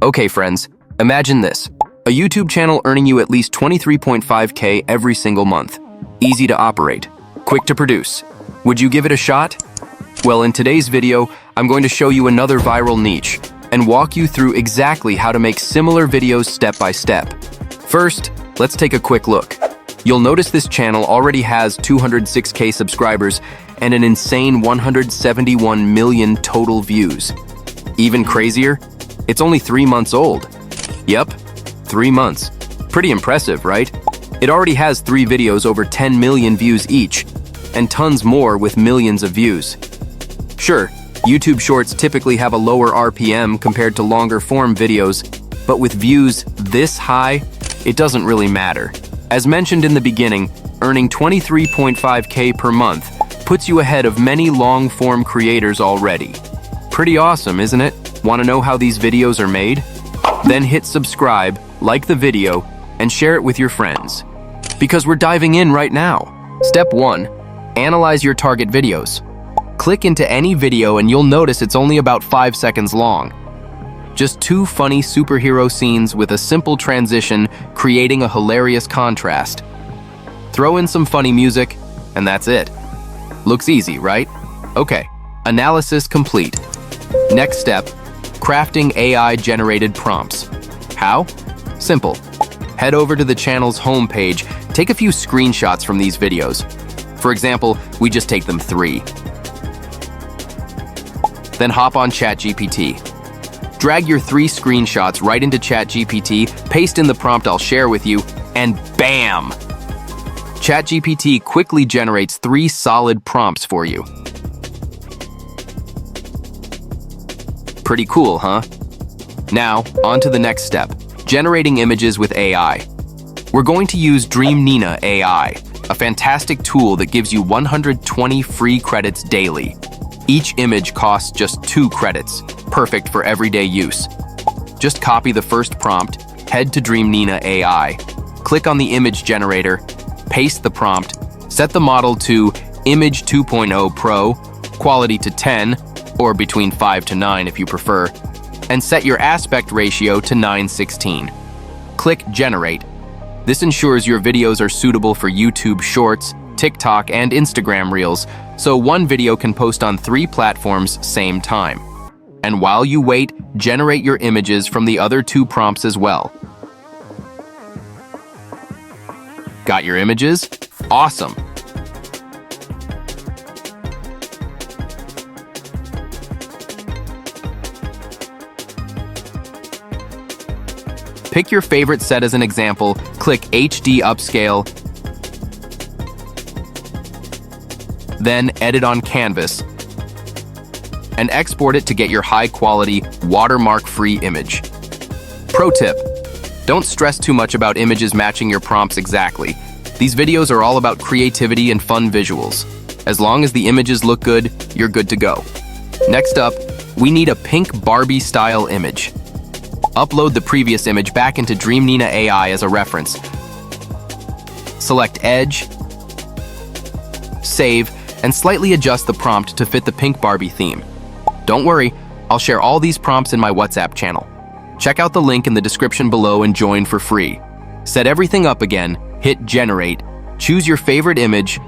Okay, friends, imagine this. A YouTube channel earning you at least 23.5K every single month. Easy to operate, quick to produce. Would you give it a shot? Well, in today's video, I'm going to show you another viral niche and walk you through exactly how to make similar videos step by step. First, let's take a quick look. You'll notice this channel already has 206K subscribers and an insane 171 million total views. Even crazier, it's only 3 months old. Yep, 3 months. Pretty impressive, right? It already has 3 videos over 10 million views each, and tons more with millions of views. Sure, YouTube Shorts typically have a lower RPM compared to longer form videos, but with views this high, it doesn't really matter. As mentioned in the beginning, earning 23.5K per month puts you ahead of many long-form creators already. Pretty awesome, isn't it? Want to know how these videos are made? Then hit subscribe, like the video, and share it with your friends. Because we're diving in right now. Step 1. Analyze your target videos. Click into any video and you'll notice it's only about 5 seconds long. Just 2 funny superhero scenes with a simple transition creating a hilarious contrast. Throw in some funny music, and that's it. Looks easy, right? Okay, analysis complete. Next step, crafting AI-generated prompts. How? Simple. Head over to the channel's homepage, take a few screenshots from these videos. For example, we just take them 3. Then hop on ChatGPT. Drag your 3 screenshots right into ChatGPT, paste in the prompt I'll share with you, and bam! ChatGPT quickly generates 3 solid prompts for you. Pretty cool, huh? Now, on to the next step, generating images with AI. We're going to use Dreamina AI, a fantastic tool that gives you 120 free credits daily. Each image costs just 2 credits, perfect for everyday use. Just copy the first prompt, head to Dreamina AI, click on the image generator, paste the prompt, set the model to Image 2.0 Pro, quality to 10, or between 5 to 9 if you prefer, and set your aspect ratio to 9:16. Click Generate. This ensures your videos are suitable for YouTube Shorts, TikTok, and Instagram Reels, so one video can post on 3 platforms same time. And while you wait, generate your images from the other 2 prompts as well. Got your images? Awesome! Pick your favorite set as an example, click HD Upscale, then edit on canvas, and export it to get your high-quality, watermark-free image. Pro tip: don't stress too much about images matching your prompts exactly. These videos are all about creativity and fun visuals. As long as the images look good, you're good to go. Next up, we need a pink Barbie-style image. Upload the previous image back into Dreamina AI as a reference. Select Edge, save, and slightly adjust the prompt to fit the pink Barbie theme. Don't worry, I'll share all these prompts in my WhatsApp channel. Check out the link in the description below and join for free. Set everything up again, hit Generate, choose your favorite image,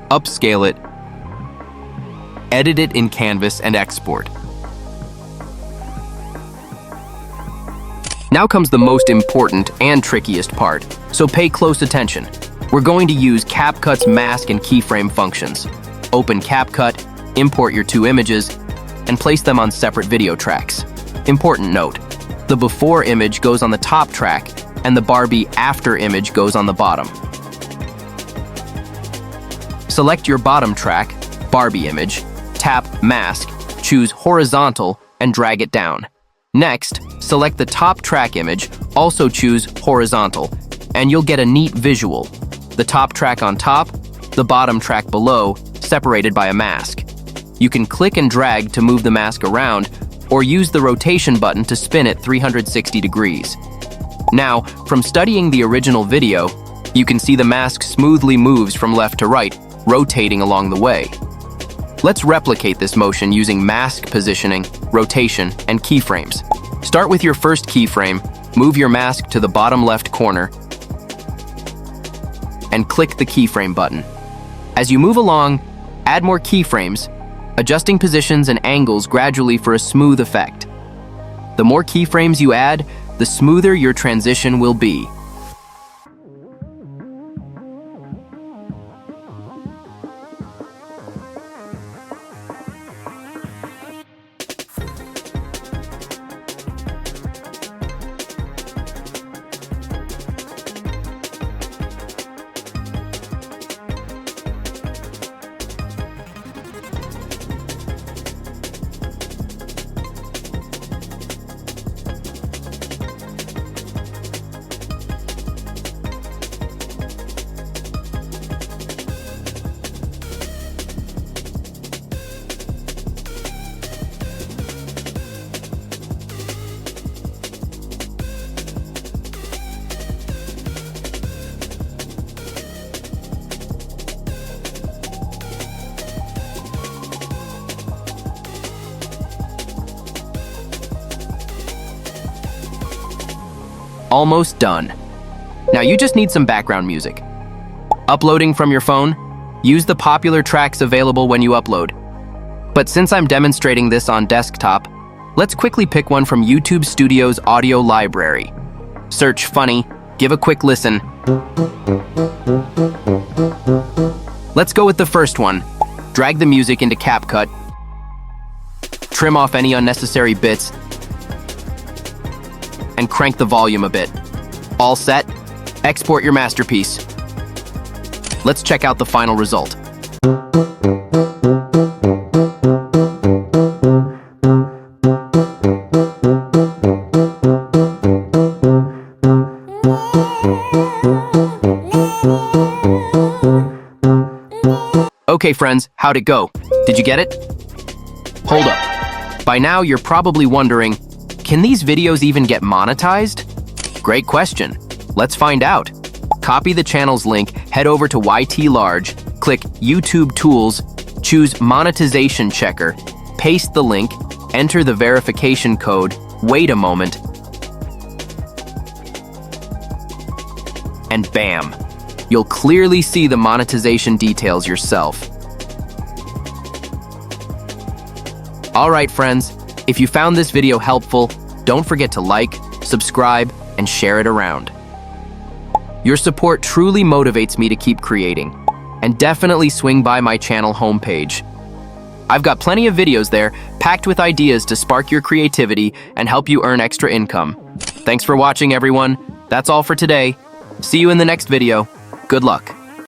upscale it, edit it in Canvas, and export. Now comes the most important and trickiest part, so pay close attention. We're going to use CapCut's mask and keyframe functions. Open CapCut, import your 2 images, and place them on separate video tracks. Important note, the before image goes on the top track, and the Barbie after image goes on the bottom. Select your bottom track, Barbie image, tap Mask, choose Horizontal, and drag it down. Next, select the top track image, also choose Horizontal, and you'll get a neat visual. The top track on top, the bottom track below, separated by a mask. You can click and drag to move the mask around, or use the rotation button to spin it 360 degrees. Now, from studying the original video, you can see the mask smoothly moves from left to right, rotating along the way. Let's replicate this motion using mask positioning, rotation, and keyframes. Start with your first keyframe, move your mask to the bottom left corner, and click the keyframe button. As you move along, add more keyframes, adjusting positions and angles gradually for a smooth effect. The more keyframes you add, the smoother your transition will be. Almost done. Now you just need some background music. Uploading from your phone? Use the popular tracks available when you upload. But since I'm demonstrating this on desktop, let's quickly pick one from YouTube Studio's audio library. Search funny, give a quick listen. Let's go with the first one. Drag the music into CapCut. Trim off any unnecessary bits, and crank the volume a bit. All set? Export your masterpiece. Let's check out the final result. Okay friends, how'd it go? Did you get it? Hold up. By now you're probably wondering, can these videos even get monetized? Great question. Let's find out. Copy the channel's link, head over to YT Large, click YouTube Tools, choose Monetization Checker, paste the link, enter the verification code, wait a moment, and bam! You'll clearly see the monetization details yourself. Alright friends, if you found this video helpful, don't forget to like, subscribe, and share it around. Your support truly motivates me to keep creating, and definitely swing by my channel homepage. I've got plenty of videos there, packed with ideas to spark your creativity and help you earn extra income. Thanks for watching, everyone. That's all for today. See you in the next video. Good luck.